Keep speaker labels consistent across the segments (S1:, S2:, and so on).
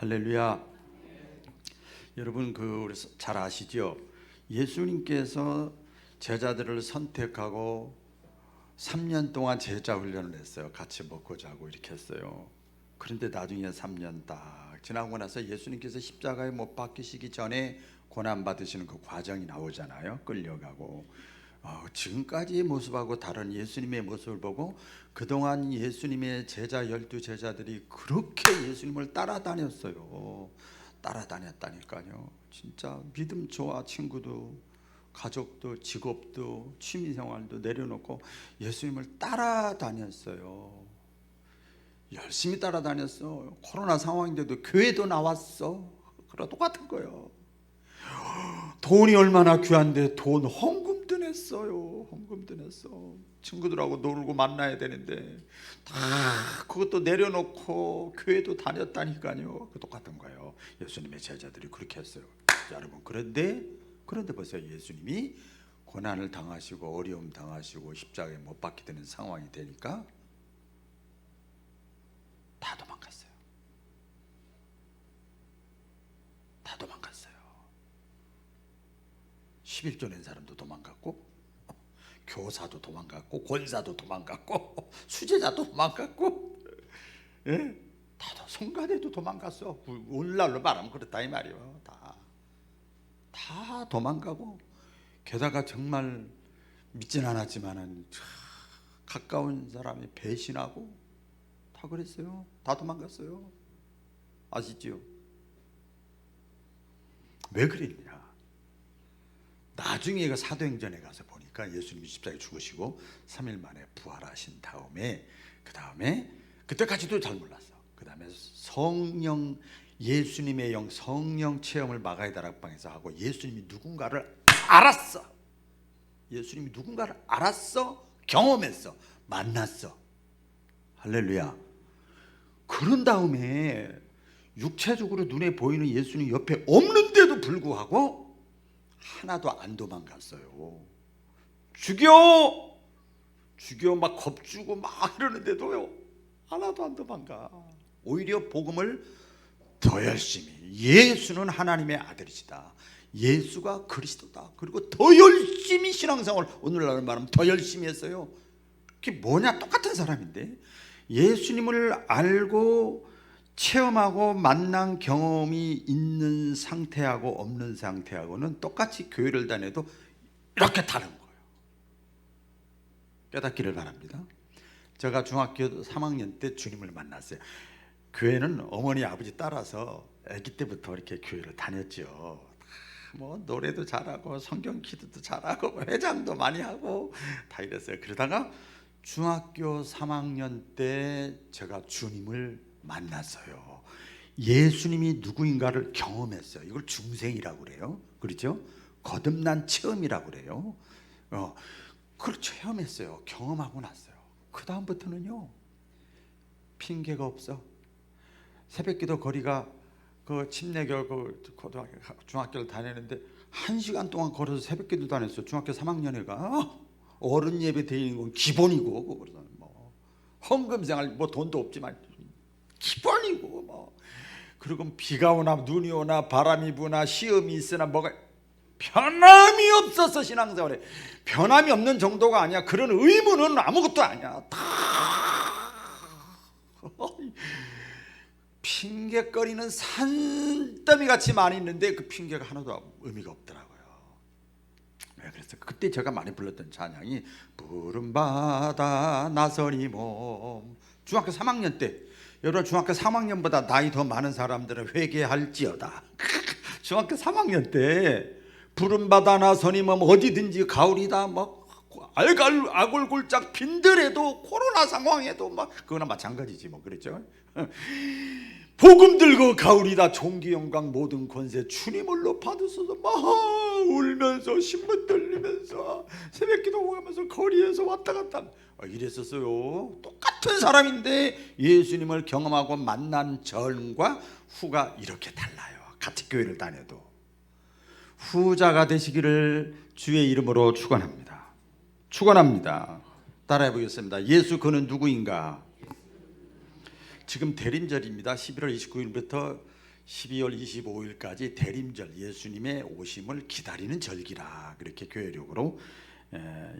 S1: 할렐루야. 여러분 우리 잘 아시죠? 예수님께서 제자들을 선택하고 3년 동안 제자 훈련을 했어요. 같이 먹고 자고 이렇게 했어요. 그런데 나중에 3년 딱 지나고 나서 예수님께서 십자가에 못 박히시기 전에 고난 받으시는 그 과정이 나오잖아요. 끌려가고 지금까지의 모습하고 다른 예수님의 모습을 보고 그동안 예수님의 제자 12제자들이 그렇게 예수님을 따라다녔어요. 따라다녔다니까요. 진짜 믿음 좋아 친구도 가족도 직업도 취미생활도 내려놓고 예수님을 따라다녔어요. 열심히 따라다녔어. 코로나 상황인데도 교회도 나왔어. 그랑 똑같은 거예요. 돈이 얼마나 귀한데 돈 헌금도 냈어요. 헌금도 냈어. 친구들하고 놀고 만나야 되는데 다 그것도 내려놓고 교회도 다녔다니까요. 그 똑같은 거예요. 예수님의 제자들이 그렇게 했어요. 여러분 그런데 보세요. 예수님이 고난을 당하시고 어려움 당하시고 십자가에 못 박히게 되는 상황이 되니까 다 도망갔어요. 다 도망갔어요. 11조 낸 사람도 도망갔고 교사도 도망갔고 권사도 도망갔고 수제자도 도망갔고 다 성가대도 도망갔어. 오늘날로 말하면 그렇다 이 말이에요. 다 도망가고 게다가 정말 믿진 않았지만은 가까운 사람이 배신하고 다 그랬어요. 다 도망갔어요. 아시지요? 왜 그랬냐? 나중에 사도행전에 가서 보니까 예수님이 십자가에 죽으시고 3일 만에 부활하신 다음에 그때까지도 잘 몰랐어. 그 다음에 성령 예수님의 영 성령 체험을 마가의 다락방에서 하고 예수님이 누군가를 알았어. 예수님이 누군가를 알았어. 경험했어. 만났어. 할렐루야. 그런 다음에 육체적으로 눈에 보이는 예수님 옆에 없는데도 불구하고 하나도 안 도망갔어요. 죽여 막 겁주고 막 이러는데도요 하나도 안 도망가. 오히려 복음을 더 열심히, 예수는 하나님의 아들이시다, 예수가 그리스도다, 그리고 더 열심히 신앙생활, 오늘날 말하면 더 열심히 했어요. 그게 뭐냐? 똑같은 사람인데 예수님을 알고 체험하고 만난 경험이 있는 상태하고 없는 상태하고는 똑같이 교회를 다녀도 이렇게 다른 거예요. 깨닫기를 바랍니다. 제가 중학교 3학년 때 주님을 만났어요. 교회는 어머니 아버지 따라서 아기 때부터 이렇게 교회를 다녔죠. 뭐 노래도 잘하고 성경 기도도 잘하고 회장도 많이 하고 다 이랬어요. 그러다가 중학교 3학년 때 제가 주님을 만났어요. 예수님이 누구인가를 경험했어요. 이걸 중생이라고 그래요. 그렇죠? 거듭난 체험이라고 그래요. 그걸 체험했어요. 경험하고 났어요. 그 다음부터는요 핑계가 없어. 새벽기도 거리가 침례교 중학교를 다니는데 1시간 동안 걸어서 새벽기도 다녔어. 중학교 3학년에가 어른 예배 드리는 건 기본이고, 그래서 헌금생활 돈도 없지만 기본이고 그리고 비가 오나 눈이 오나 바람이 부나 시험이 있으나 뭐가 변함이 없어서 신앙생활에 변함이 없는 정도가 아니야. 그런 의무는 아무것도 아니야. 다 핑계거리는 산더미 같이 많이 있는데 그 핑계가 하나도 의미가 없더라고요. 그래서 그때 제가 많이 불렀던 찬양이 푸른 바다 나선이 몸. 중학교 3학년 때, 여러분 중학교 3학년보다 나이 더 많은 사람들은 회개할지어다. 중학교 3학년 때 푸른 바다 나선이 몸, 어디든지 가을이다, 아골골짝 빈들에도 코로나 상황에도 그거나 마찬가지지 그랬죠. 복음 들고 가오리다, 종기 영광 모든 권세 주님을 높아두소서. 울면서 신문 들리면서 새벽기도 하면서 거리에서 왔다 갔다 이랬었어요. 똑같은 사람인데 예수님을 경험하고 만난 전과 후가 이렇게 달라요. 같이 교회를 다녀도. 후자가 되시기를 주의 이름으로 축원합니다. 따라해 보겠습니다. 예수 그는 누구인가? 지금 대림절입니다. 11월 29일부터 12월 25일까지 대림절, 예수님의 오심을 기다리는 절기라 그렇게 교회력으로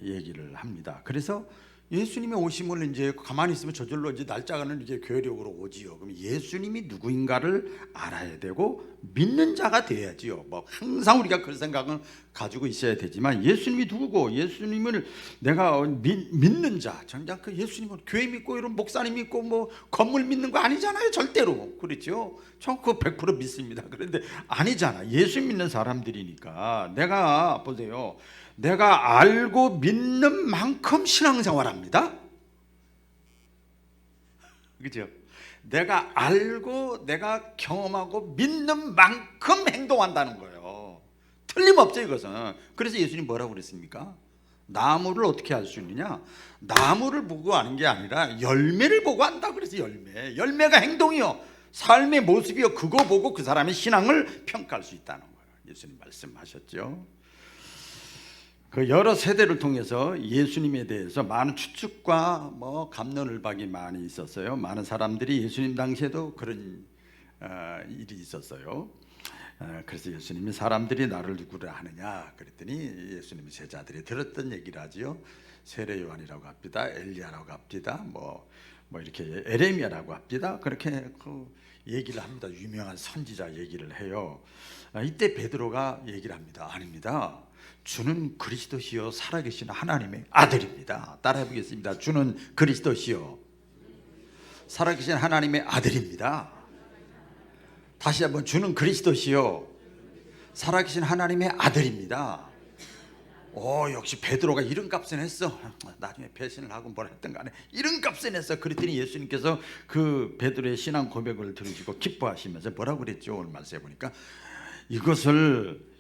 S1: 얘기를 합니다. 그래서 예수님의 오심을 이제 가만히 있으면 저절로 이제 날짜가는 이제 교회력으로 오지요. 그럼 예수님이 누구인가를 알아야 되고 믿는 자가 돼야지요. 뭐 항상 우리가 그런 생각은 가지고 있어야 되지만 예수님이 누구고, 예수님을 내가 믿는 자, 정작 그 예수님은 교회 믿고 이런 목사님 믿고 뭐 건물 믿는 거 아니잖아요. 절대로. 그렇죠. 전 그거 100% 믿습니다. 그런데 아니잖아. 예수 믿는 사람들이니까 내가 보세요. 내가 알고 믿는 만큼 신앙생활합니다. 그죠? 내가 알고 내가 경험하고 믿는 만큼 행동한다는 거예요. 틀림없죠 이것은. 그래서 예수님 뭐라고 그랬습니까? 나무를 어떻게 알 수 있느냐? 나무를 보고 아는 게 아니라 열매를 보고 안다 그래서 열매가 행동이요, 삶의 모습이요, 그거 보고 그 사람의 신앙을 평가할 수 있다는 거예요. 예수님 말씀하셨죠. 그 여러 세대를 통해서 예수님에 대해서 많은 추측과 뭐 갑론을박이 많이 있었어요. 많은 사람들이 예수님 당시에도 그런 일이 있었어요. 그래서 예수님이 사람들이 나를 누구라 하느냐 그랬더니 예수님 제자들이 들었던 얘기를 하지요. 세례 요한이라고 합니다. 엘리야라고 합니다. 뭐 이렇게 에레미야라고 합니다. 그렇게 그 얘기를 합니다. 유명한 선지자 얘기를 해요. 이때 베드로가 얘기를 합니다. 아닙니다. 주는 그리스도시요 살아계신 하나님의 아들입니다. 따라해 보겠습니다. 주는 그리스도시요 살아계신 하나님의 아들입니다. 다시 한번, 주는 그리스도시요 살아계신 하나님의 아들입니다. 역시 베드로가 이름값은 했어. 나중에 배신을 하고 뭘 했든 간에 이름값은 했어. 그랬더니 예수님께서 그 베드로의 신앙 고백을 들으시고 기뻐하시면서 뭐라고 그랬죠? 오늘 말씀해 보니까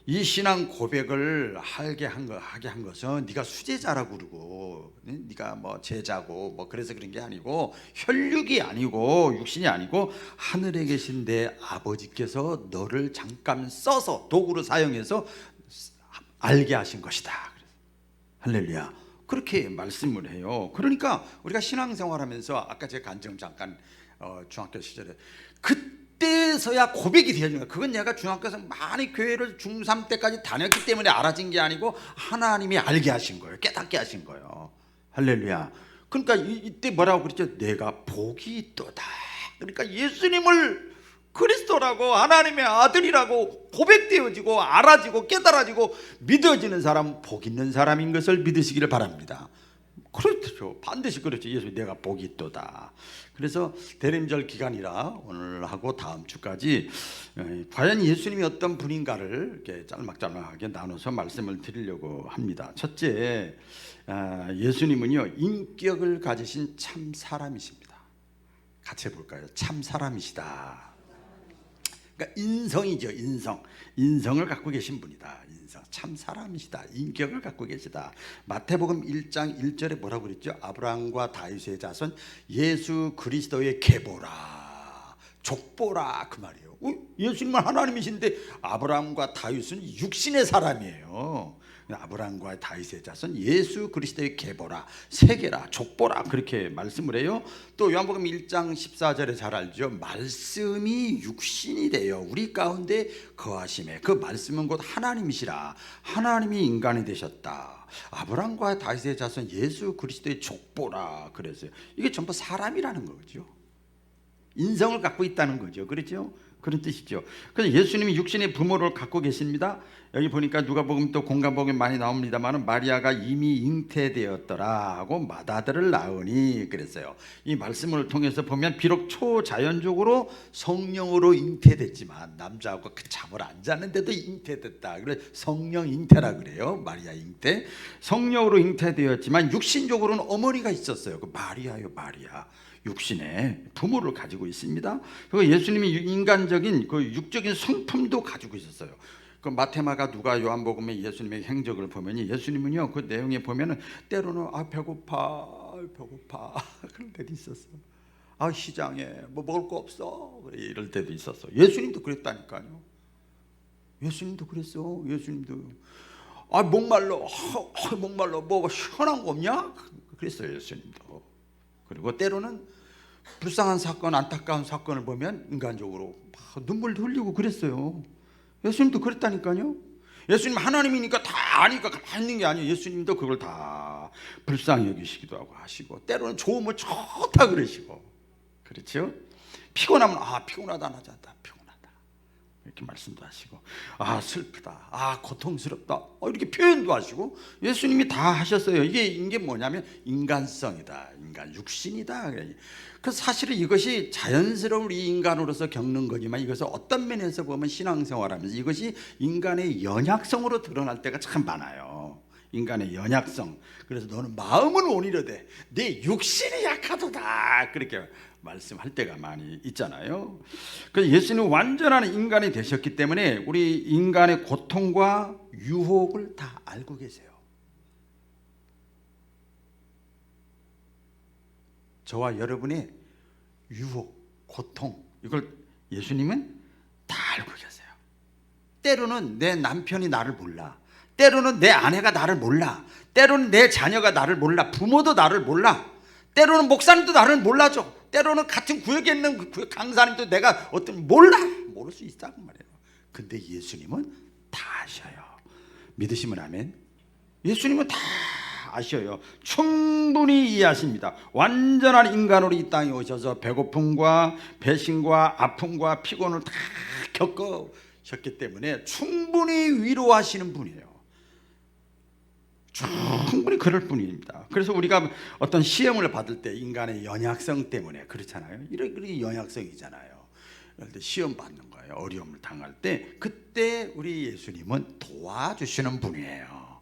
S1: 이 신앙 고백을 하게 한 것은 네가 수제자라고 그러고 네가 뭐 제자고 뭐 그래서 그런 게 아니고, 혈육이 아니고 육신이 아니고 하늘에 계신 내 아버지께서 너를 잠깐 써서 도구로 사용해서 알게 하신 것이다. 할렐루야. 그렇게 말씀을 해요. 그러니까 우리가 신앙생활하면서 아까 제가 간증 잠깐 중학교 시절에 그때서야 고백이 되어지는 거예요. 그건 내가 중학교에서 많이 교회를 중3 때까지 다녔기 때문에 알아진 게 아니고 하나님이 알게 하신 거예요. 깨닫게 하신 거예요. 할렐루야. 그러니까 이때 뭐라고 그랬죠? 내가 복이 있도다. 그러니까 예수님을 그리스도라고 하나님의 아들이라고 고백되어지고 알아지고 깨달아지고 믿어지는 사람, 복 있는 사람인 것을 믿으시기를 바랍니다. 그렇죠. 반드시 그렇죠. 예수 내가 복이 있도다. 그래서 대림절 기간이라 오늘하고 다음 주까지 과연 예수님이 어떤 분인가를 이렇게 짤막짤막하게 나눠서 말씀을 드리려고 합니다. 첫째, 예수님은요 인격을 가지신 참 사람이십니다. 같이 해볼까요? 참 사람이시다. 그러니까 인성이죠. 인성을 갖고 계신 분이다. 참 사람이시다. 인격을 갖고 계시다. 마태복음 1장 1절에 뭐라고 그랬죠? 아브라함과 다윗의 자손 예수 그리스도의 계보라, 족보라, 그 말이에요. 예수님은 하나님이신데 아브라함과 다윗은 육신의 사람이에요. 아브라함과 다윗의 자손 예수 그리스도의 계보라, 세계라, 족보라, 그렇게 말씀을 해요. 또 요한복음 1장 14절에 잘 알죠. 말씀이 육신이 되어 우리 가운데 거하심에 그 말씀은 곧 하나님이시라. 하나님이 인간이 되셨다. 아브라함과 다윗의 자손 예수 그리스도의 족보라 그랬어요. 이게 전부 사람이라는 거죠. 인성을 갖고 있다는 거죠. 그렇죠? 그런 뜻이죠. 그래서 예수님이 육신의 부모를 갖고 계십니다. 여기 보니까 누가복음 또 공간복음 많이 나옵니다만 마리아가 이미 잉태되었더라 하고 맏아들을 낳으니 그랬어요. 이 말씀을 통해서 보면 비록 초자연적으로 성령으로 잉태됐지만 남자하고 그 잠을 안 잤는데도 잉태됐다. 그래서 성령 잉태라 그래요. 마리아 잉태. 성령으로 잉태되었지만 육신적으로는 어머니가 있었어요. 그 마리아요, 마리아. 육신의 부모를 가지고 있습니다. 그리고 예수님이 인간적인 그 육적인 성품도 가지고 있었어요. 그 마테마가 누가 요한복음의 예수님의 행적을 보면 예수님은요 그 내용에 보면은 때로는 배고파 그럴 때도 있었어. 시장에 뭐 먹을 거 없어 이럴 때도 있었어. 예수님도 그랬다니까요. 예수님도 그랬어. 예수님도 목말라 뭐 시원한 거 없냐? 그랬어요. 예수님도. 그리고 때로는 불쌍한 사건, 안타까운 사건을 보면 인간적으로 막 눈물도 흘리고 그랬어요. 예수님도 그랬다니까요. 예수님 하나님이니까 다 아니까 가만히 있는 게 아니에요. 예수님도 그걸 다 불쌍히 여기시기도 하고 하시고, 때로는 좋으면 좋다 그러시고, 그렇죠? 피곤하면 피곤하다 나자다, 피곤하다 이렇게 말씀도 하시고, 슬프다, 고통스럽다 이렇게 표현도 하시고, 예수님이 다 하셨어요. 이게 뭐냐면 인간성이다, 인간 육신이다. 그래서 사실은 이것이 자연스러운 우리 인간으로서 겪는 거지만, 이것을 어떤 면에서 보면 신앙생활하면서 이것이 인간의 연약성으로 드러날 때가 참 많아요. 인간의 연약성. 그래서 너는 마음은 온이로되 네 육신이 약하도다, 그렇게 말씀할 때가 많이 있잖아요. 그래서 예수님은 완전한 인간이 되셨기 때문에 우리 인간의 고통과 유혹을 다 알고 계세요. 저와 여러분의 유혹, 고통, 이걸 예수님은 다 알고 계세요. 때로는 내 남편이 나를 몰라, 때로는 내 아내가 나를 몰라, 때로는 내 자녀가 나를 몰라, 부모도 나를 몰라, 때로는 목사님도 나를 몰라줘, 때로는 같은 구역에 있는 강사님도 내가 모를 수 있다고 말해요. 근데 예수님은 다 아셔요. 믿으시면 아멘. 예수님은 다 아셔요. 충분히 이해하십니다. 완전한 인간으로 이 땅에 오셔서 배고픔과 배신과 아픔과 피곤을 다 겪으셨기 때문에 충분히 위로하시는 분이에요. 충분히 그럴 뿐입니다. 그래서 우리가 어떤 시험을 받을 때 인간의 연약성 때문에 그렇잖아요. 이런 연약성이잖아요. 그럴 때 시험 받는 거예요. 어려움을 당할 때, 그때 우리 예수님은 도와주시는 분이에요.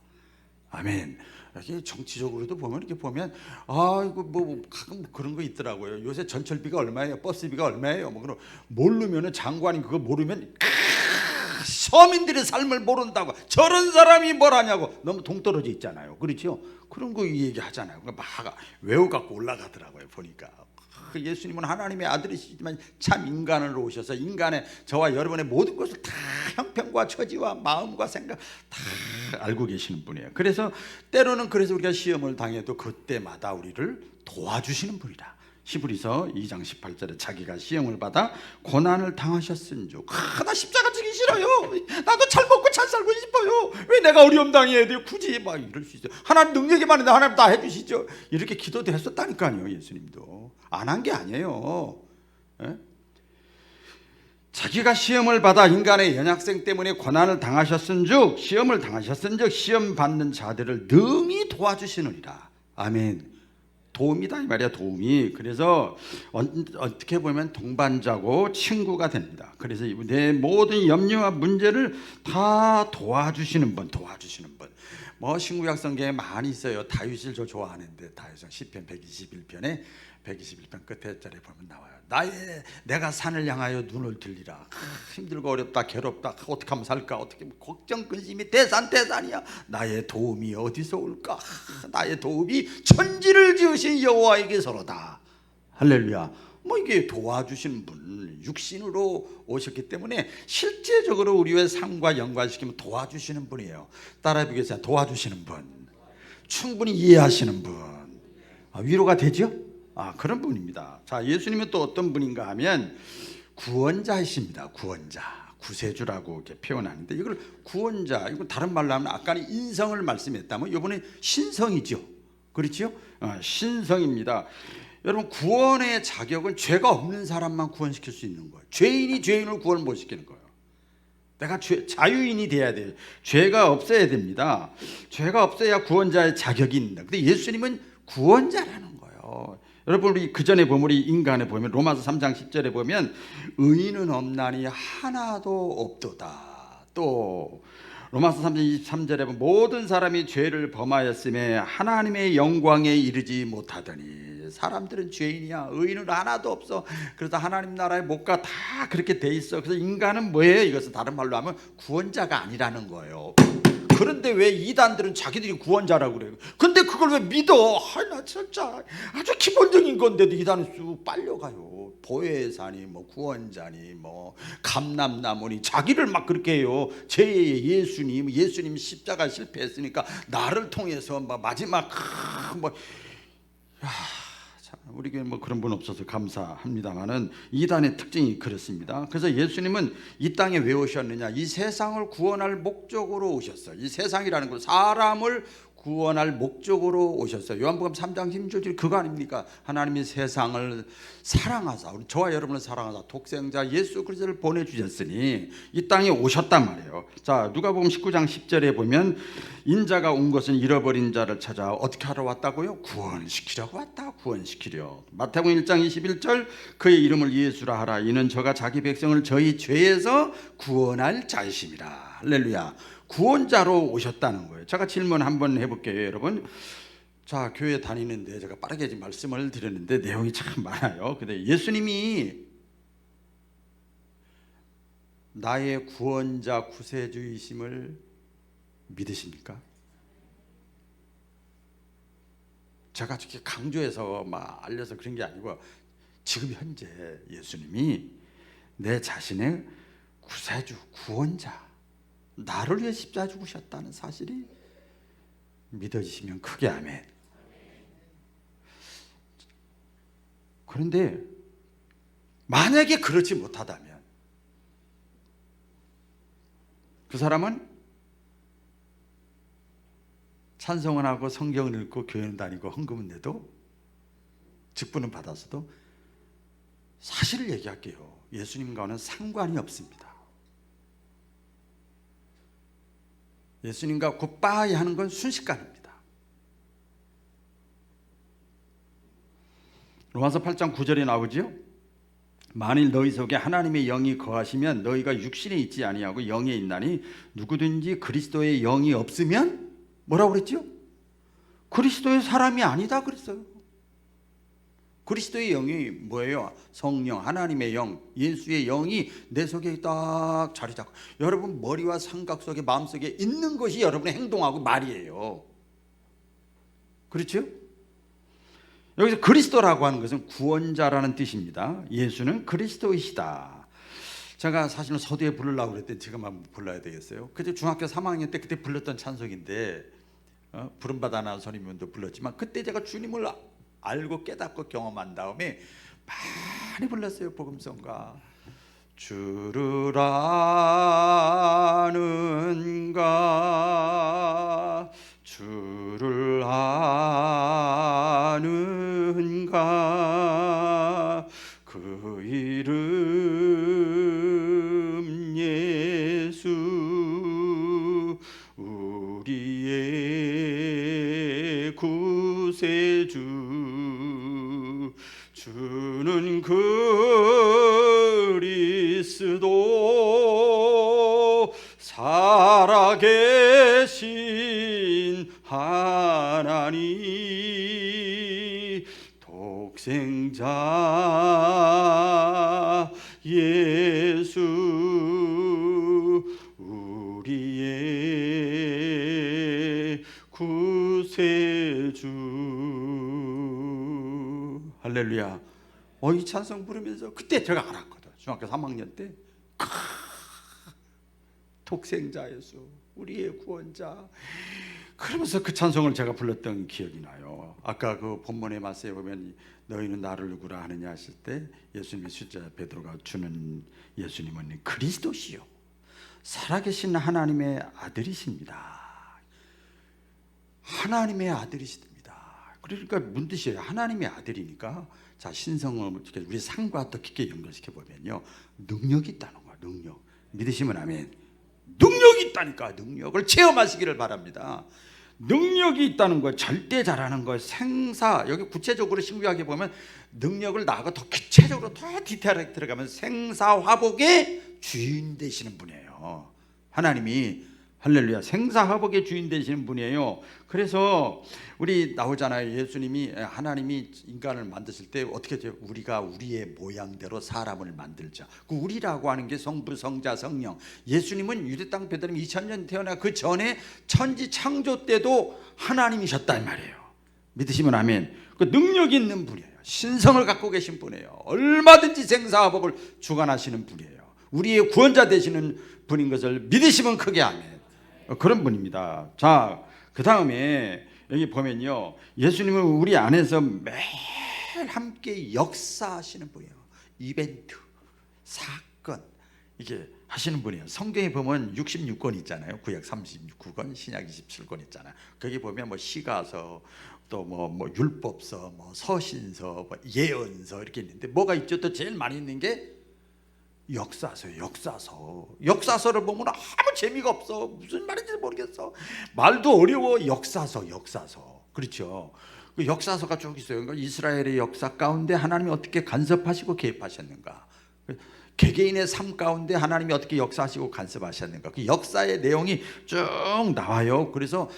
S1: 아멘. 이렇게 정치적으로도 보면, 이렇게 보면 이거 뭐 가끔 그런 거 있더라고요. 요새 전철비가 얼마예요? 버스비가 얼마예요? 뭐 그럼 모르면은, 장관이 그거 모르면 서민들의 삶을 모른다고 저런 사람이 뭘 하냐고 너무 동떨어져 있잖아요. 그렇죠? 그런 거 얘기하잖아요. 막 외워갖고 올라가더라고요. 보니까 예수님은 하나님의 아들이시지만 참 인간으로 오셔서 인간의 저와 여러분의 모든 것을 다 형편과 처지와 마음과 생각 다 알고 계시는 분이에요. 그래서 때로는 우리가 시험을 당해도 그때마다 우리를 도와주시는 분이다. 히브리서 2장 18절에 자기가 시험을 받아 고난을 당하셨은즉, 나 십자가 지기 싫어요, 나도 잘 먹고 잘 살고 싶어요, 왜 내가 어려움 당해야 돼요, 굳이 막 이럴 수 있어요. 하나님 능력이 많은데 하나님 다 해주시죠. 이렇게 기도도 했었다니까요. 예수님도 안 한 게 아니에요. 자기가 시험을 받아 인간의 연약성 때문에 고난을 당하셨은즉, 시험을 당하셨은즉 시험 받는 자들을 능히 도와주시느니라. 아멘. 도움이다 이 말이야, 도움이. 그래서 어떻게 보면 동반자고 친구가 됩니다. 그래서 내 모든 염려와 문제를 다 도와주시는 분. 뭐 신구약 성경에 많이 있어요. 다윗을 저 좋아하는데, 다윗은 시편 121편에 121편 끝에 절에 보면 나와요. 내가 산을 향하여 눈을 들리라. 힘들고 어렵다, 괴롭다, 어떻게 하면 살까, 어떻게 걱정 근심이 대산이야. 나의 도움이 어디서 올까? 나의 도움이 천지를 지으신 여호와에게서로다. 할렐루야. 뭐 이게 도와주시는 분, 육신으로 오셨기 때문에 실제적으로 우리의 삶과 연관시키면 도와주시는 분이에요. 따라해 보겠습니다. 도와주시는 분, 충분히 이해하시는 분, 위로가 되죠? 그런 분입니다. 자, 예수님은 또 어떤 분인가 하면 구원자이십니다. 구원자, 구세주라고 이렇게 표현하는데, 이걸 구원자, 이거 다른 말로 하면 아까는 인성을 말씀했다면 이번에 신성이죠. 그렇죠? 신성입니다. 여러분, 구원의 자격은 죄가 없는 사람만 구원시킬 수 있는 거예요. 죄인이 죄인을 구원 못 시키는 거예요. 내가 자유인이 돼야 돼요. 죄가 없어야 됩니다. 죄가 없어야 구원자의 자격이 있는다. 근데 예수님은 구원자라는 거예요. 여러분, 우리 그 전에 보면, 우리 인간에 보면 로마서 3장 10절에 보면 의인은 없나니 하나도 없도다. 또 로마서 3장 23절에 보면 모든 사람이 죄를 범하였음에 하나님의 영광에 이르지 못하더니, 사람들은 죄인이야, 의인은 하나도 없어, 그래서 하나님 나라에 못 가, 다 그렇게 돼 있어. 그래서 인간은 뭐예요? 이것은 다른 말로 하면 구원자가 아니라는 거예요. 그런데 왜 이단들은 자기들이 구원자라고 그래요? 근데 그걸 왜 믿어? 나 진짜 아주 기본적인 건데도 이단은 쑥 빨려가요. 보혜사니 뭐 구원자니 뭐 감람나무니 자기를 막 그렇게 해요. 제 예수님 십자가 실패했으니까 나를 통해서 막 마지막 우리 교회 뭐 그런 분 없어서 감사합니다만은 이단의 특징이 그렇습니다. 그래서 예수님은 이 땅에 왜 오셨느냐? 이 세상을 구원할 목적으로 오셨어요. 이 세상이라는 건 사람을 구원할 목적으로 오셨어요. 요한복음 3장 16절 그거 아닙니까? 하나님이 세상을 사랑하사 저와 여러분을 사랑하사 독생자 예수 그리스도를 보내주셨으니 이 땅에 오셨단 말이에요. 자, 누가복음 19장 10절에 보면 인자가 온 것은 잃어버린 자를 찾아 어떻게 하러 왔다고요? 구원시키려고 왔다. 구원시키려. 마태복음 1장 21절 그의 이름을 예수라 하라. 이는 저가 자기 백성을 저희 죄에서 구원할 자이심이라. 할렐루야. 구원자로 오셨다는 거예요. 제가 질문 한번 해볼게요, 여러분. 자, 교회 다니는데 제가 빠르게 지금 말씀을 드렸는데 내용이 참 많아요. 근데 예수님이 나의 구원자 구세주이심을 믿으십니까? 제가 이렇게 강조해서 막 알려서 그런 게 아니고 지금 현재 예수님이 내 자신의 구세주, 구원자, 나를 위해 십자가 죽으셨다는 사실이 믿어지시면 크게 아멘. 그런데 만약에 그렇지 못하다면 그 사람은 찬송을 하고 성경을 읽고 교회는 다니고 헌금은 내도 직분은 받았어도 사실을 얘기할게요. 예수님과는 상관이 없습니다. 예수님과 굿바이 하는 건 순식간입니다. 로마서 8장 9절에 나오죠. 만일 너희 속에 하나님의 영이 거하시면 너희가 육신에 있지 아니하고 영에 있나니 누구든지 그리스도의 영이 없으면 뭐라고 그랬죠? 그리스도의 사람이 아니다 그랬어요. 그리스도의 영이 뭐예요? 성령, 하나님의 영, 예수의 영이 내 속에 딱 자리 잡고 여러분 머리와 생각 속에 마음 속에 있는 것이 여러분의 행동하고 말이에요. 그렇죠? 여기서 그리스도라고 하는 것은 구원자라는 뜻입니다. 예수는 그리스도이시다. 제가 사실은 서두에 부르려고 그랬더니 지금 한번 불러야 되겠어요. 그때 중학교 3학년 때 그때 불렀던 찬송인데 부름받아 아나운서님도 불렀지만 그때 제가 주님을 알고 깨닫고 경험한 다음에 많이 불렀어요. 복음성가. 주를 아는가 주를 아는가 그 이름 예수 우리의 구세주 주는 그리스도 살아계신 하나님 독생자 예수 우리의 구세주. 할렐루야. 이 찬송 부르면서 그때 제가 알았거든. 중학교 3학년 때 독생자 예수 우리의 구원자 그러면서 그 찬송을 제가 불렀던 기억이 나요. 아까 그 본문의 말씀에 보면 너희는 나를 누구라 하느냐 하실 때 예수님의 숫자 베드로가 주는 예수님은 그리스도시요 살아계신 하나님의 아들이십니다. 하나님의 아들이십니다. 그러니까 무슨 뜻이에요? 하나님의 아들이니까 자 신성을 우리 삶과 더 깊게 연결시켜 보면요 능력이 있다는 거야. 능력 믿으시면 아멘. 능력이 있다니까. 능력을 체험하시기를 바랍니다. 능력이 있다는 거 절대 잘하는 거 생사 여기 구체적으로 신구약에 보면 능력을 나아가 더 구체적으로 더 디테일하게 들어가면 생사화복의 주인 되시는 분이에요. 하나님이 할렐루야 생사화복의 주인 되시는 분이에요. 그래서 우리 나오잖아요. 예수님이 하나님이 인간을 만드실 때 어떻게 해요? 우리가 우리의 모양대로 사람을 만들자. 그 우리라고 하는 게 성부 성자 성령. 예수님은 유대 땅 베들레헴 2000년 태어나 그 전에 천지 창조 때도 하나님이셨단 말이에요. 믿으시면 아멘. 그 능력 있는 분이에요. 신성을 갖고 계신 분이에요. 얼마든지 생사화복을 주관하시는 분이에요. 우리의 구원자 되시는 분인 것을 믿으시면 크게 아멘. 그런 분입니다. 자, 그 다음에 여기 보면요, 예수님은 우리 안에서 매일 늘 함께 역사하시는 분이에요. 이벤트, 사건 이게 하시는 분이에요. 성경에 보면 66권 있잖아요. 구약 39권, 신약 27권 있잖아요. 거기 보면 뭐 시가서, 또 뭐 율법서, 뭐 서신서, 뭐 예언서 이렇게 있는데 뭐가 있죠? 또 제일 많이 있는 게 역사서예요. 역사서를 보면 아무 재미가 없어. 무슨 말인지 모르겠어. 말도 어려워. 역사서. 그렇죠. 그 역사서가 쭉 있어요. 그러니까 이스라엘의 역사 가운데 하나님이 어떻게 간섭하시고 개입하셨는가, 개개인의 삶 가운데 하나님이 어떻게 역사하시고 간섭하셨는가, 그 역사의 내용이 쭉 나와요. 그래서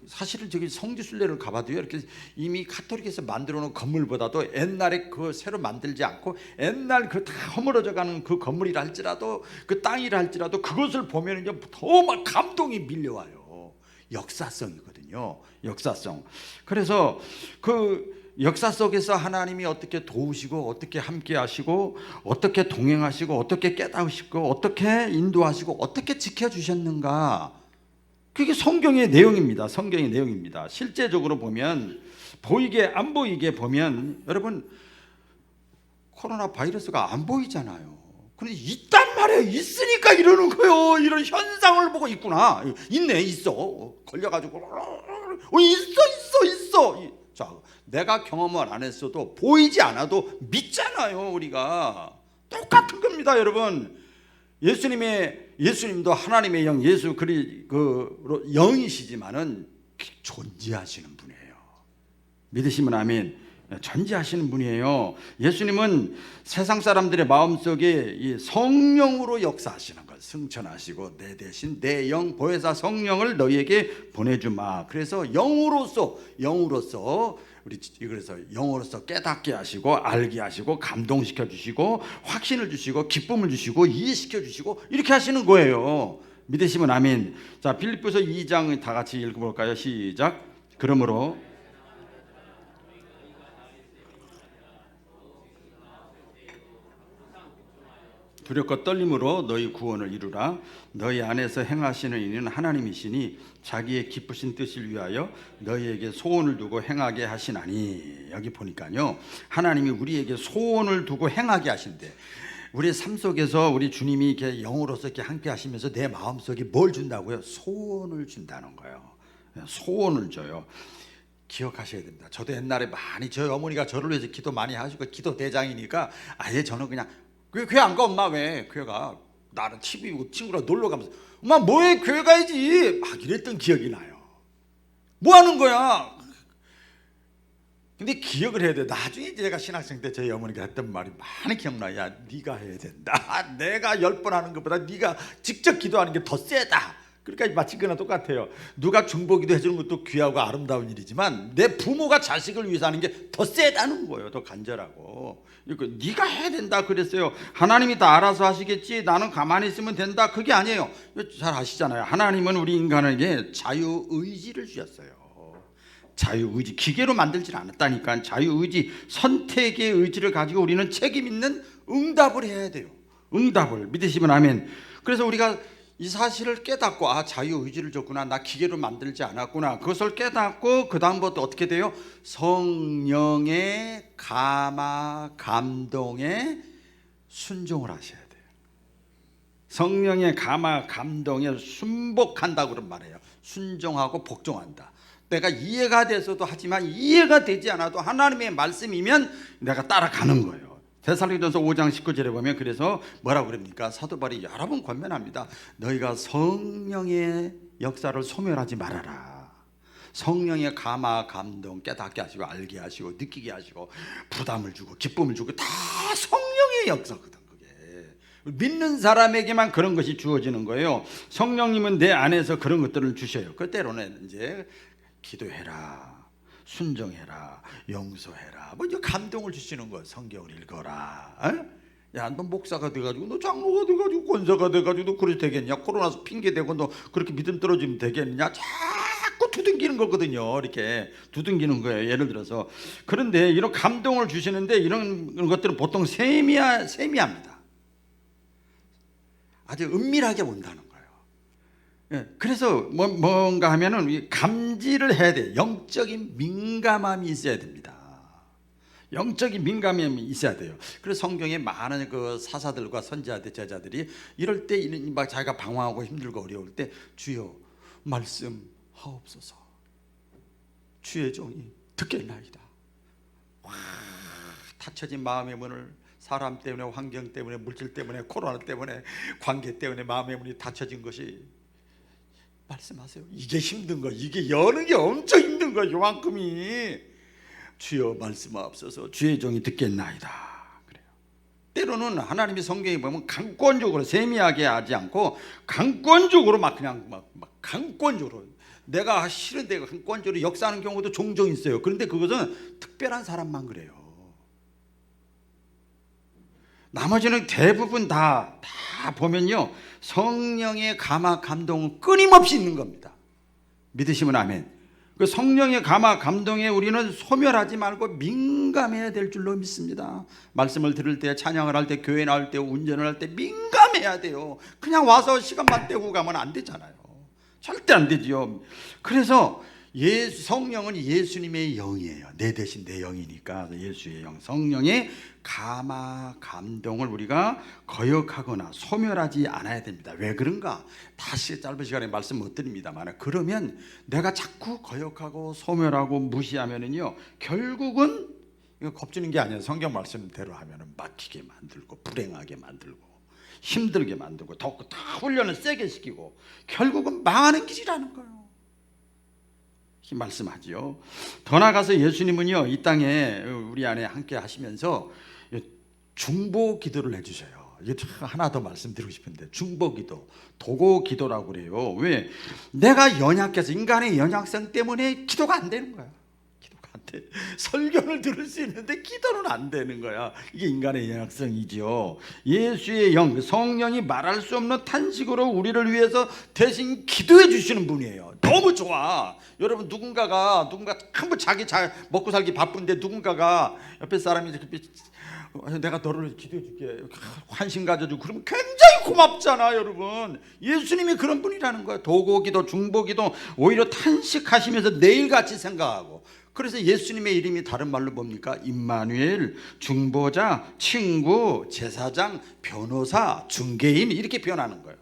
S1: 사실은 저기 성지순례를 가봐도요, 이렇게 이미 카톨릭에서 만들어 놓은 건물보다도 옛날에 그 새로 만들지 않고 옛날 그 다 허물어져가는 그 건물이라 할지라도, 그 땅이라 할지라도 그것을 보면 이제 더 막 감동이 밀려와요. 역사성이거든요. 역사성. 그래서 그 역사 속에서 하나님이 어떻게 도우시고, 어떻게 함께 하시고, 어떻게 동행하시고, 어떻게 깨닫으시고, 어떻게 인도하시고, 어떻게 지켜주셨는가, 그게 성경의 내용입니다. 성경의 내용입니다. 실제적으로 보면, 보이게 안 보이게 보면, 여러분 코로나 바이러스가 안 보이잖아요. 그런데 있단 말이에요. 있으니까 이러는 거예요. 이런 현상을 보고 있구나, 있네, 있어, 걸려가지고 있어. 자, 내가 경험을 안 했어도 보이지 않아도 믿잖아요. 우리가 똑같은 겁니다, 여러분. 예수님도 하나님의 영, 예수 그 영이시지만은 존재하시는 분이에요. 믿으시면 아멘. 존재하시는 분이에요. 예수님은 세상 사람들의 마음속에 이 성령으로 역사하시는 것, 승천하시고 내 대신 내 영 보혜사 성령을 너희에게 보내주마. 그래서 영으로서 그래서 영으로서 깨닫게 하시고, 알게 하시고, 감동시켜 주시고, 확신을 주시고, 기쁨을 주시고, 이해시켜 주시고, 이렇게 하시는 거예요. 믿으시면 아멘. 자, 빌립보서 2장 다 같이 읽어볼까요? 시작. 그러므로 두렵고 떨림으로 너희 구원을 이루라. 너희 안에서 행하시는 이는 하나님이시니 자기의 기쁘신 뜻을 위하여 너희에게 소원을 두고 행하게 하시나니. 여기 보니까요, 하나님이 우리에게 소원을 두고 행하게 하신대. 우리의 삶 속에서 우리 주님이 이렇게 영으로서 이렇게 함께 하시면서 내 마음속에 뭘 준다고요? 소원을 준다는 거예요. 소원을 줘요. 기억하셔야 됩니다. 저도 옛날에 많이, 저희 어머니가 저를 위해서 기도 많이 하시고, 기도 대장이니까 아예 저는 그냥 교회 안 가? 엄마 왜 교회 가? 나는 TV 보고 친구랑 놀러 가면서 엄마 뭐해, 교회 가야지 막 이랬던 기억이 나요. 뭐 하는 거야? 근데 기억을 해야 돼. 나중에 제가 신학생 때 저희 어머니가 했던 말이 많이 기억나. 야, 네가 해야 된다. 내가 10번 하는 것보다 네가 직접 기도하는 게 더 세다. 그러니까 마치 그나 똑같아요. 누가 중보기도 해주는 것도 귀하고 아름다운 일이지만 내 부모가 자식을 위해서 하는 게 더 세다는 거예요. 더 간절하고. 이거 네가 해야 된다 그랬어요. 하나님이 다 알아서 하시겠지, 나는 가만히 있으면 된다, 그게 아니에요. 잘 아시잖아요. 하나님은 우리 인간에게 자유의지를 주셨어요. 자유의지, 기계로 만들지 않았다니까. 자유의지, 선택의 의지를 가지고 우리는 책임 있는 응답을 해야 돼요. 응답을. 믿으시면 아멘. 그래서 우리가 이 사실을 깨닫고, 아, 자유의지를 줬구나, 나 기계로 만들지 않았구나, 그것을 깨닫고 그 다음부터 어떻게 돼요? 성령의 감화 감동에 순종을 하셔야 돼요. 성령의 감화 감동에 순복한다고 그런 말이에요. 순종하고 복종한다. 내가 이해가 돼서도 하지만 이해가 되지 않아도 하나님의 말씀이면 내가 따라가는 거예요. 데살로니가전서 5장 19절에 보면 그래서 뭐라고 그럽니까? 사도 바울이 여러 번 권면합니다. 너희가 성령의 역사를 소멸하지 말아라. 성령의 감화 감동 깨닫게 하시고, 알게 하시고, 느끼게 하시고, 부담을 주고 기쁨을 주고, 다 성령의 역사거든. 그게 믿는 사람에게만 그런 것이 주어지는 거예요. 성령님은 내 안에서 그런 것들을 주셔요. 그때로는 이제 기도해라, 순종해라, 용서해라, 뭐 이제 감동을 주시는 거예요. 성경을 읽어라. 야, 너 목사가 돼가지고, 너 장로가 돼가지고, 권사가 돼가지고 너 그렇게 되겠냐? 코로나서 핑계 대고 너 그렇게 믿음 떨어지면 되겠냐? 자꾸 두둥기는 거거든요. 이렇게 두둥기는 거예요. 예를 들어서. 그런데 이런 감동을 주시는데 이런 것들은 보통 세미합니다. 아주 은밀하게 온다는 거예요. 그래서 뭔가 하면은 감지를 해야 돼. 영적인 민감함이 있어야 됩니다. 영적인 민감함이 있어야 돼요. 그래서 성경에 많은 그 사사들과 선지자들, 제자들이 이럴 때 막 자기가 방황하고 힘들고 어려울 때 주여 말씀하옵소서. 주의 종이 듣겠나이다. 와, 닫혀진 마음의 문을 사람 때문에, 환경 때문에, 물질 때문에, 코로나 때문에, 관계 때문에 마음의 문이 닫혀진 것이 말씀하세요. 이게 힘든 거, 이게 여는 게 엄청 힘든 거, 요만큼이. 주여 말씀하옵소서. 주의 종이 듣겠나이다. 그래요. 때로는 하나님이 성경에 보면 강권적으로 세미하게 하지 않고 강권적으로 막 그냥 막 강권적으로 내가 싫은데 강권적으로 역사하는 경우도 종종 있어요. 그런데 그것은 특별한 사람만 그래요. 나머지는 대부분 다 보면요, 성령의 감화 감동은 끊임없이 있는 겁니다. 믿으시면 아멘. 그 성령의 감화 감동에 우리는 소멸하지 말고 민감해야 될 줄로 믿습니다. 말씀을 들을 때, 찬양을 할 때, 교회 나올 때, 운전을 할 때 민감해야 돼요. 그냥 와서 시간만 때우고 가면 안 되잖아요. 절대 안 되지요. 그래서 성령은 예수님의 영이에요. 내 대신 내 영이니까 예수의 영, 성령의 감화 감동을 우리가 거역하거나 소멸하지 않아야 됩니다. 왜 그런가? 다시 짧은 시간에 말씀 못 드립니다만, 그러면 내가 자꾸 거역하고 소멸하고 무시하면은요, 결국은 이거 겁주는 게 아니에요. 성경 말씀대로 하면은 막히게 만들고 불행하게 만들고 힘들게 만들고 다 훈련을 세게 시키고 결국은 망하는 길이라는 거예요. 말씀하지요. 더 나아가서 예수님은요, 이 땅에 우리 안에 함께 하시면서 중보 기도를 해주셔요. 이게 하나 더 말씀드리고 싶은데, 중보 기도, 도고 기도라고 그래요. 왜? 내가 연약해서, 인간의 연약성 때문에 기도가 안 되는 거야. 기도가 안 돼. 설교를 들을 수 있는데 기도는 안 되는 거야. 이게 인간의 연약성이죠. 예수의 영, 성령이 말할 수 없는 탄식으로 우리를 위해서 대신 기도해 주시는 분이에요. 너무 좋아. 여러분, 누군가 한번 자기 먹고 살기 바쁜데 누군가가 옆에 사람이 내가 너를 기도해 줄게, 관심 가져주고, 그러면 굉장히 고맙잖아. 여러분, 예수님이 그런 분이라는 거야. 도고기도 중보기도 오히려 탄식하시면서 내일같이 생각하고. 그래서 예수님의 이름이 다른 말로 뭡니까? 임마누엘, 중보자, 친구, 제사장, 변호사, 중개인, 이렇게 표현하는 거예요.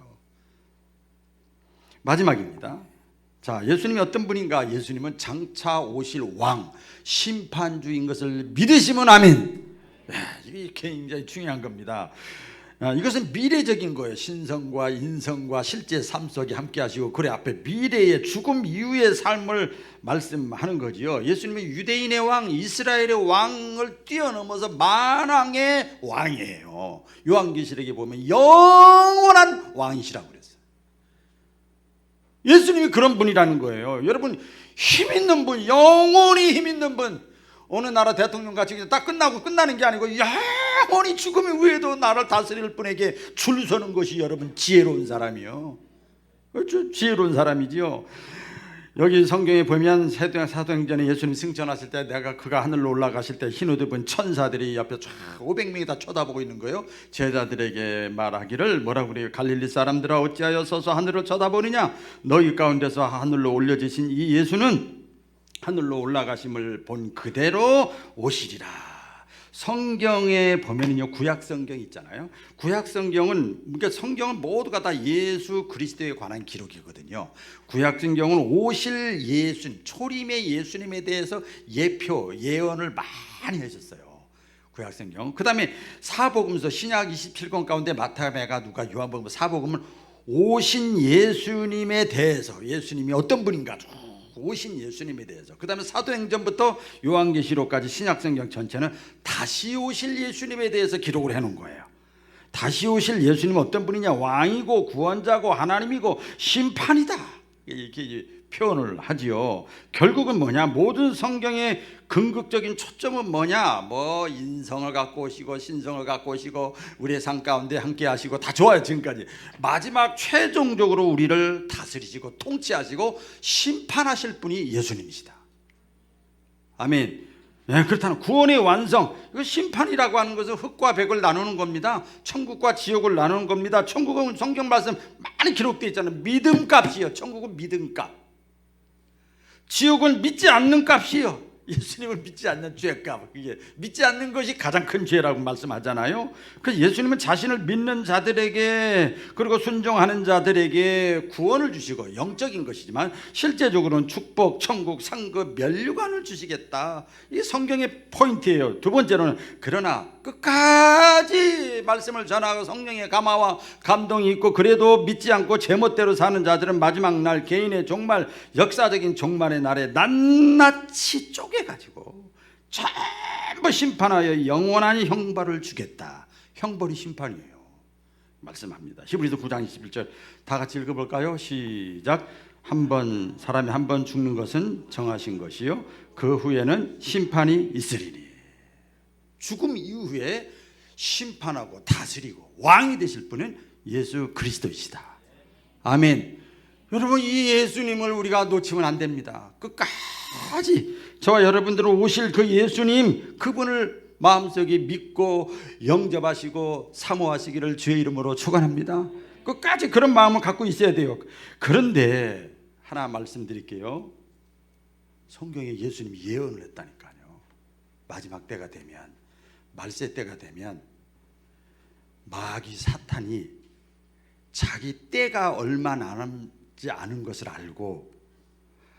S1: 마지막입니다. 자, 예수님이 어떤 분인가? 예수님은 장차 오실 왕, 심판주인 것을 믿으시면 아멘. 이게 굉장히 중요한 겁니다. 이것은 미래적인 거예요. 신성과 인성과 실제 삶 속에 함께 하시고, 그래 앞에 미래의 죽음 이후의 삶을 말씀하는 거지요. 예수님은 유대인의 왕, 이스라엘의 왕을 뛰어넘어서 만왕의 왕이에요. 요한계시록에 보면 영원한 왕이시라고 그랬어요. 예수님이 그런 분이라는 거예요. 여러분, 힘 있는 분, 영원히 힘 있는 분, 어느 나라 대통령 같이 딱 끝나고 끝나는 게 아니고 영원히 죽음 후에도 나라를 다스릴 분에게 줄 서는 것이 여러분 지혜로운 사람이요. 그렇죠? 지혜로운 사람이지요. 여기 성경에 보면 사도행전에 예수님 승천하실 때, 그가 하늘로 올라가실 때 흰 옷 입은 천사들이 옆에 쫙 500명이 다 쳐다보고 있는 거예요. 제자들에게 말하기를 뭐라고 그래요? 갈릴리 사람들아, 어찌하여 서서 하늘을 쳐다보느냐? 너희 가운데서 하늘로 올려지신 이 예수는 하늘로 올라가심을 본 그대로 오시리라. 성경에 보면은요, 구약 성경 있잖아요. 구약 성경은, 그러니까 성경은 모두가 다 예수 그리스도에 관한 기록이거든요. 구약 성경은 오실 예수님, 초림의 예수님에 대해서 예언을 많이 하셨어요. 구약 성경. 그다음에 사복음서, 신약 27권 가운데 마태가, 누가, 요한복음, 사복음은 오신 예수님에 대해서, 예수님이 어떤 분인가, 오신 예수님에 대해서. 그 다음에 사도행전부터 요한계시록까지 신약성경 전체는 다시 오실 예수님에 대해서 기록을 해놓은 거예요. 다시 오실 예수님은 어떤 분이냐? 왕이고 구원자고 하나님이고 심판이다, 이렇게 표현을 하지요. 결국은 뭐냐? 모든 성경의 궁극적인 초점은 뭐냐? 뭐 인성을 갖고 오시고 신성을 갖고 오시고 우리의 삶 가운데 함께 하시고 다 좋아요. 지금까지. 마지막 최종적으로 우리를 다스리시고 통치하시고 심판하실 분이 예수님이시다. 아멘. 네, 그렇다면 구원의 완성, 이거 심판이라고 하는 것은 흙과 백을 나누는 겁니다. 천국과 지옥을 나누는 겁니다. 천국은 성경 말씀 많이 기록되어 있잖아요. 믿음 값이요. 천국은 믿음 값. 지옥은 믿지 않는 값이요. 예수님을 믿지 않는 죄값, 그게 믿지 않는 것이 가장 큰 죄라고 말씀하잖아요. 그래서 예수님은 자신을 믿는 자들에게 그리고 순종하는 자들에게 구원을 주시고 영적인 것이지만 실제적으로는 축복, 천국, 상급, 면류관을 주시겠다. 이게 성경의 포인트예요. 두 번째로는 그러나 끝까지 말씀을 전하고 성령의 감화와 감동이 있고 그래도 믿지 않고 제멋대로 사는 자들은 마지막 날 개인의 종말, 역사적인 종말의 날에 낱낱이 쪼개가지고 전부 심판하여 영원한 형벌을 주겠다. 형벌이 심판이에요. 말씀합니다. 히브리서 9장 21절 다 같이 읽어볼까요? 시작. 사람이 한 번 죽는 것은 정하신 것이요 그 후에는 심판이 있으리니. 죽음 이후에 심판하고 다스리고 왕이 되실 분은 예수 그리스도이시다. 아멘. 여러분, 이 예수님을 우리가 놓치면 안 됩니다. 끝까지 저와 여러분들은 오실 그 예수님, 그분을 마음속에 믿고 영접하시고 사모하시기를 주의 이름으로 축원합니다. 끝까지 그런 마음을 갖고 있어야 돼요. 그런데 하나 말씀드릴게요. 성경에 예수님이 예언을 했다니까요. 마지막 때가 되면, 말세 때가 되면 마귀 사탄이 자기 때가 얼마 남지 않은 것을 알고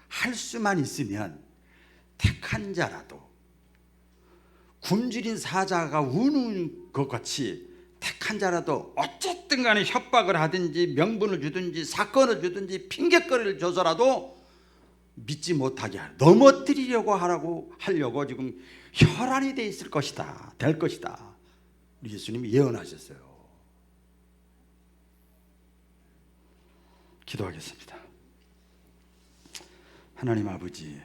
S1: 할 수만 있으면 택한 자라도 굶주린 사자가 우는 것 같이 택한 자라도 어쨌든 간에 협박을 하든지 명분을 주든지 사건을 주든지 핑계거리를 줘서라도 믿지 못하게 넘어뜨리려고 하려고 지금 혈안이 돼 있을 것이다. 될 것이다. 우리 예수님이 예언하셨어요. 기도하겠습니다. 하나님 아버지,